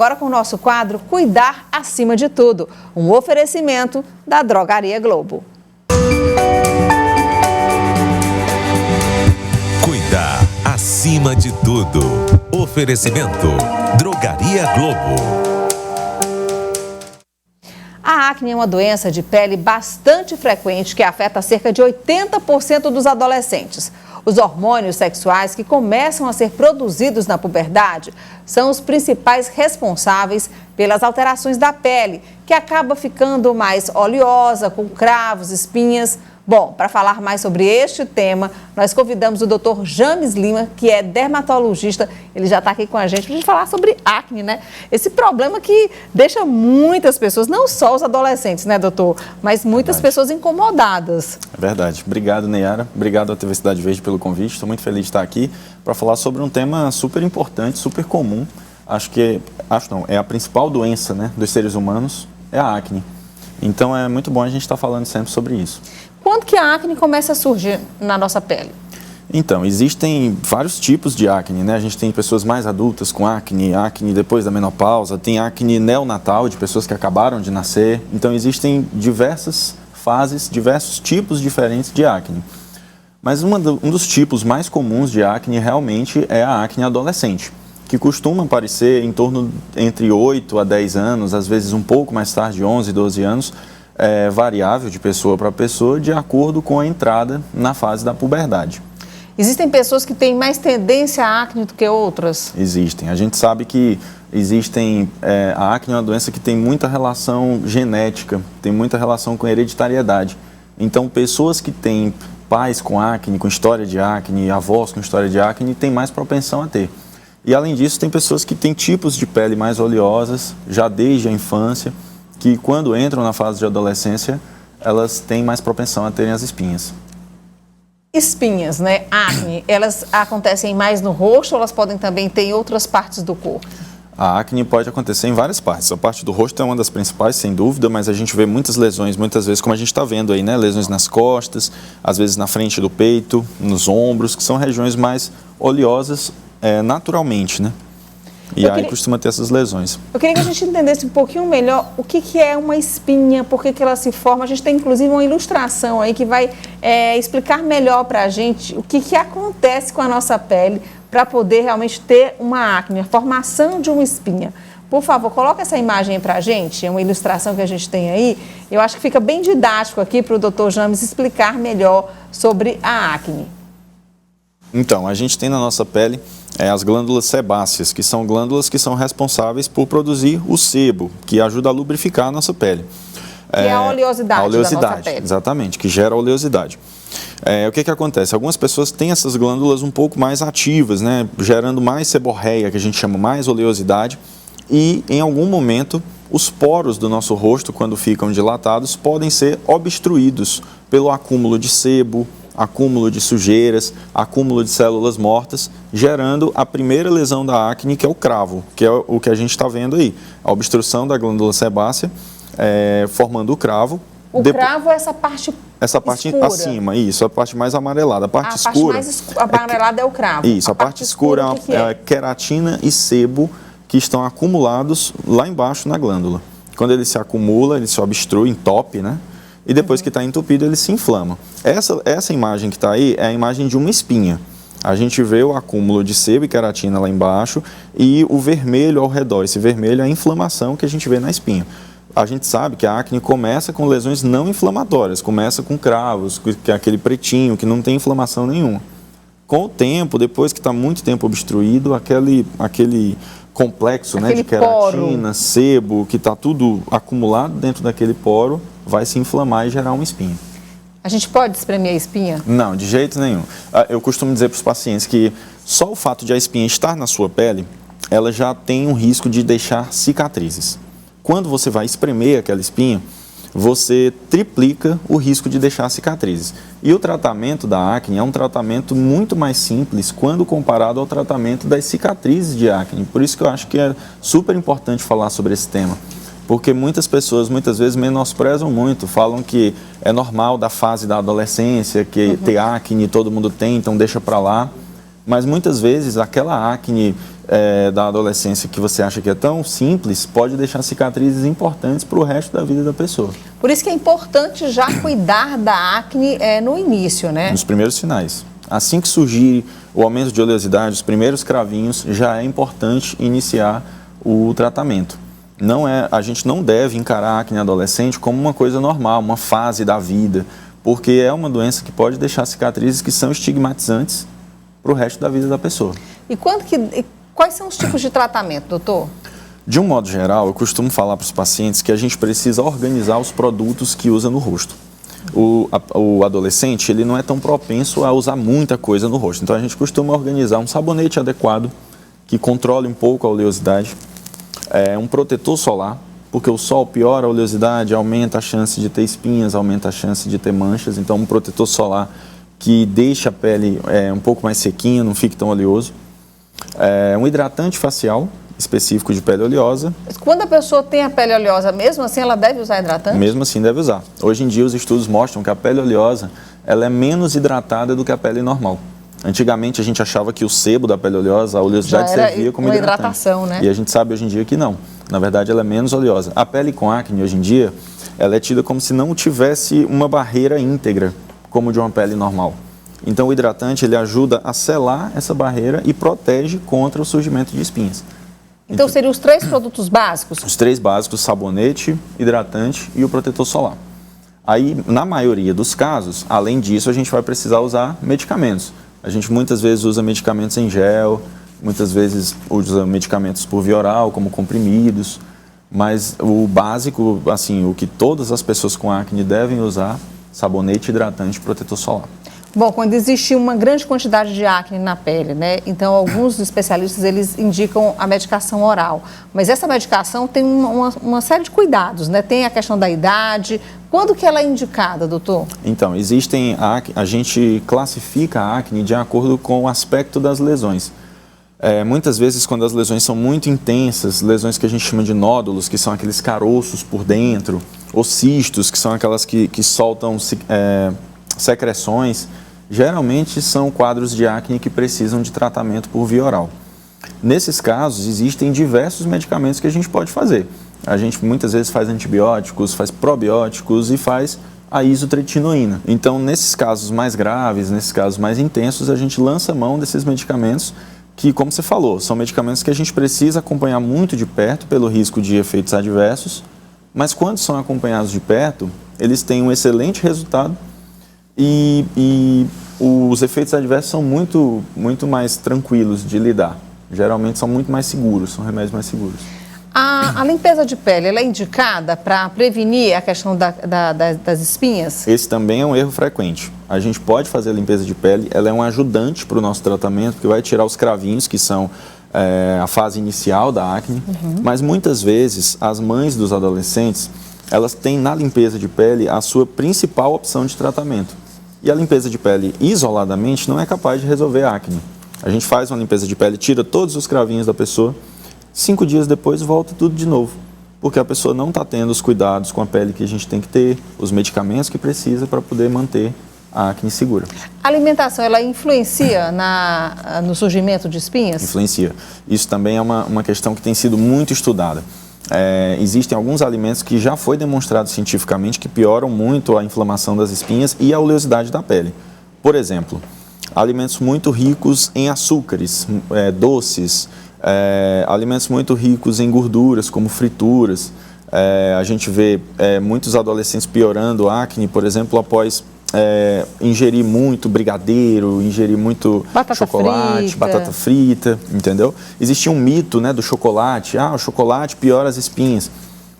agora com o nosso quadro Cuidar Acima de Tudo, um oferecimento da Drogaria Globo. Cuidar acima de tudo. Oferecimento Drogaria Globo. A acne é uma doença de pele bastante frequente que afeta cerca de 80% dos adolescentes. Os hormônios sexuais que começam a ser produzidos na puberdade são os principais responsáveis pelas alterações da pele, que acaba ficando mais oleosa, com cravos, espinhas. Bom, para falar mais sobre este tema, nós convidamos o Dr. James Lima, que é dermatologista. Ele já está aqui com a gente para falar sobre acne, né? Esse problema que deixa muitas pessoas, não só os adolescentes, né, doutor? Mas muitas pessoas incomodadas. É verdade. Obrigado, Neyara. Obrigado à TV Cidade Verde pelo convite. Estou muito feliz de estar aqui para falar sobre um tema super importante, super comum. É a principal doença, né, dos seres humanos, é a acne. Então é muito bom a gente estar falando sempre sobre isso. Quando que a acne começa a surgir na nossa pele? Então, existem vários tipos de acne, né? A gente tem pessoas mais adultas com acne depois da menopausa, tem acne neonatal, de pessoas que acabaram de nascer. Então, existem diversas fases, diversos tipos diferentes de acne. Mas um dos tipos mais comuns de acne realmente é a acne adolescente, que costuma aparecer em torno entre 8 a 10 anos, às vezes um pouco mais tarde, 11, 12 anos, variável de pessoa para pessoa, de acordo com a entrada na fase da puberdade. Existem pessoas que têm mais tendência à acne do que outras? Existem. A gente sabe que a acne é uma doença que tem muita relação genética, tem muita relação com hereditariedade. Então, pessoas que têm pais com acne, com história de acne, avós com história de acne, têm mais propensão a ter. E, além disso, tem pessoas que têm tipos de pele mais oleosas, já desde a infância, que quando entram na fase de adolescência, elas têm mais propensão a terem as espinhas. Espinhas, né? Acne, elas acontecem mais no rosto ou elas podem também ter em outras partes do corpo? A acne pode acontecer em várias partes. A parte do rosto é uma das principais, sem dúvida, mas a gente vê muitas lesões, muitas vezes, como a gente está vendo aí, né? Lesões nas costas, às vezes na frente do peito, nos ombros, que são regiões mais oleosas naturalmente, né? E aí costuma ter essas lesões. Eu queria que a gente entendesse um pouquinho melhor o que é uma espinha, por que ela se forma. A gente tem, inclusive, uma ilustração aí que vai explicar melhor para a gente o que acontece com a nossa pele para poder realmente ter uma acne, a formação de uma espinha. Por favor, coloca essa imagem aí para a gente, é uma ilustração que a gente tem aí. Eu acho que fica bem didático aqui para o Dr. James explicar melhor sobre a acne. Então, a gente tem na nossa pele as glândulas sebáceas, que são glândulas que são responsáveis por produzir o sebo, que ajuda a lubrificar a nossa pele. Que é a oleosidade da nossa pele. Exatamente, que gera a oleosidade. O que acontece? Algumas pessoas têm essas glândulas um pouco mais ativas, né, gerando mais seborreia, que a gente chama mais oleosidade, e em algum momento os poros do nosso rosto, quando ficam dilatados, podem ser obstruídos pelo acúmulo de sebo, acúmulo de sujeiras, acúmulo de células mortas, gerando a primeira lesão da acne, que é o cravo, que é o que a gente está vendo aí. A obstrução da glândula sebácea, formando o cravo. O cravo é essa parte escura. Acima, isso, a parte mais amarelada. A parte escura... mais amarelada é o cravo. Isso, a parte escura é a queratina e sebo que estão acumulados lá embaixo na glândula. Quando ele se acumula, ele se obstrui, entope, né? E depois que está entupido, ele se inflama. Essa imagem que está aí é a imagem de uma espinha. A gente vê o acúmulo de sebo e queratina lá embaixo e o vermelho ao redor. Esse vermelho é a inflamação que a gente vê na espinha. A gente sabe que a acne começa com lesões não inflamatórias, começa com cravos, que é aquele pretinho, que não tem inflamação nenhuma. Com o tempo, depois que está muito tempo obstruído, aquele complexo, né, de queratina, poro, sebo, que está tudo acumulado dentro daquele poro, vai se inflamar e gerar uma espinha. A gente pode espremer a espinha? Não, de jeito nenhum. Eu costumo dizer para os pacientes que só o fato de a espinha estar na sua pele, ela já tem um risco de deixar cicatrizes. Quando você vai espremer aquela espinha, você triplica o risco de deixar cicatrizes. E o tratamento da acne é um tratamento muito mais simples quando comparado ao tratamento das cicatrizes de acne. Por isso que eu acho que é super importante falar sobre esse tema. Porque muitas pessoas, muitas vezes, menosprezam muito, falam que é normal da fase da adolescência, que ter acne todo mundo tem, então deixa para lá. Mas muitas vezes aquela acne da adolescência que você acha que é tão simples, pode deixar cicatrizes importantes para o resto da vida da pessoa. Por isso que é importante já cuidar da acne no início, né? Nos primeiros sinais. Assim que surgir o aumento de oleosidade, os primeiros cravinhos, já é importante iniciar o tratamento. A gente não deve encarar a acne adolescente como uma coisa normal, uma fase da vida, porque é uma doença que pode deixar cicatrizes que são estigmatizantes para o resto da vida da pessoa. E quais são os tipos de tratamento, doutor? De um modo geral, eu costumo falar para os pacientes que a gente precisa organizar os produtos que usa no rosto. O adolescente, ele não é tão propenso a usar muita coisa no rosto. Então, a gente costuma organizar um sabonete adequado, que controle um pouco a oleosidade, um protetor solar, porque o sol piora a oleosidade, aumenta a chance de ter espinhas, aumenta a chance de ter manchas. Então, um protetor solar que deixa a pele um pouco mais sequinha, não fique tão oleoso. Um hidratante facial específico de pele oleosa. Quando a pessoa tem a pele oleosa, mesmo assim ela deve usar hidratante? Mesmo assim deve usar. Hoje em dia os estudos mostram que a pele oleosa ela é menos hidratada do que a pele normal. Antigamente a gente achava que o sebo da pele oleosa, a oleosidade servia como hidratante. Hidratação, né? E a gente sabe hoje em dia que não. Na verdade ela é menos oleosa. A pele com acne hoje em dia, ela é tida como se não tivesse uma barreira íntegra, como de uma pele normal. Então o hidratante ele ajuda a selar essa barreira e protege contra o surgimento de espinhas. Então seriam os 3 produtos básicos? Os 3 básicos, sabonete, hidratante e o protetor solar. Aí, na maioria dos casos, além disso, a gente vai precisar usar medicamentos. A gente muitas vezes usa medicamentos em gel, muitas vezes usa medicamentos por via oral, como comprimidos, mas o básico, assim, o que todas as pessoas com acne devem usar, sabonete, hidratante e protetor solar. Bom, quando existe uma grande quantidade de acne na pele, né? Então, alguns especialistas, eles indicam a medicação oral. Mas essa medicação tem uma série de cuidados, né? Tem a questão da idade. Quando que ela é indicada, doutor? Então, a gente classifica a acne de acordo com o aspecto das lesões. Muitas vezes, quando as lesões são muito intensas, lesões que a gente chama de nódulos, que são aqueles caroços por dentro, ou cistos, que são aquelas que soltam secreções, geralmente são quadros de acne que precisam de tratamento por via oral. Nesses casos, existem diversos medicamentos que a gente pode fazer. A gente muitas vezes faz antibióticos, faz probióticos e faz a isotretinoína. Então, nesses casos mais graves, nesses casos mais intensos, a gente lança mão desses medicamentos que, como você falou, são medicamentos que a gente precisa acompanhar muito de perto pelo risco de efeitos adversos, mas quando são acompanhados de perto, eles têm um excelente resultado e os efeitos adversos são muito mais tranquilos de lidar. Geralmente são muito mais seguros, são remédios mais seguros. A limpeza de pele, ela é indicada para prevenir a questão das espinhas? Esse também é um erro frequente. A gente pode fazer a limpeza de pele, ela é um ajudante para o nosso tratamento, porque vai tirar os cravinhos, que são a fase inicial da acne, mas muitas vezes as mães dos adolescentes, elas têm na limpeza de pele a sua principal opção de tratamento. E a limpeza de pele isoladamente não é capaz de resolver a acne. A gente faz uma limpeza de pele, tira todos os cravinhos da pessoa, 5 dias depois volta tudo de novo, porque a pessoa não está tendo os cuidados com a pele que a gente tem que ter, os medicamentos que precisa para poder manter a acne segura. A alimentação, ela influencia no surgimento de espinhas? Influencia. Isso também é uma questão que tem sido muito estudada. Existem alguns alimentos que já foi demonstrado cientificamente que pioram muito a inflamação das espinhas e a oleosidade da pele. Por exemplo, alimentos muito ricos em açúcares, doces, alimentos muito ricos em gorduras, como frituras. A gente vê muitos adolescentes piorando acne, por exemplo, após ingerir muito brigadeiro, ingerir muito chocolate, batata frita, entendeu? Existia um mito, né, do chocolate, o chocolate piora as espinhas.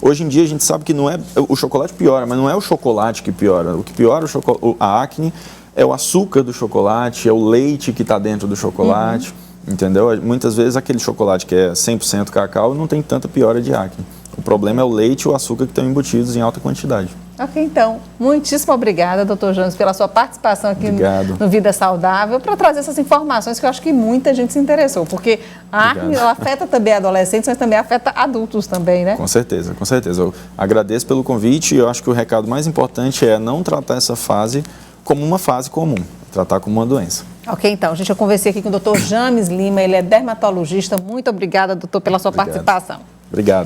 Hoje em dia a gente sabe que não é o chocolate piora, mas não é o chocolate que piora. O que piora a acne é o açúcar do chocolate, é o leite que está dentro do chocolate, entendeu? Muitas vezes aquele chocolate que é 100% cacau não tem tanta piora de acne. O problema é o leite e o açúcar que estão embutidos em alta quantidade. Ok, então, muitíssimo obrigada, doutor Jones, pela sua participação aqui no Vida Saudável, para trazer essas informações que eu acho que muita gente se interessou, porque a acne ela afeta também adolescentes, mas também afeta adultos também, né? Com certeza, com certeza. Eu agradeço pelo convite e eu acho que o recado mais importante é não tratar essa fase como uma fase comum, tratar como uma doença. Ok, então, gente, eu conversei aqui com o doutor James Lima, ele é dermatologista. Muito obrigada, doutor, pela sua participação. Obrigado.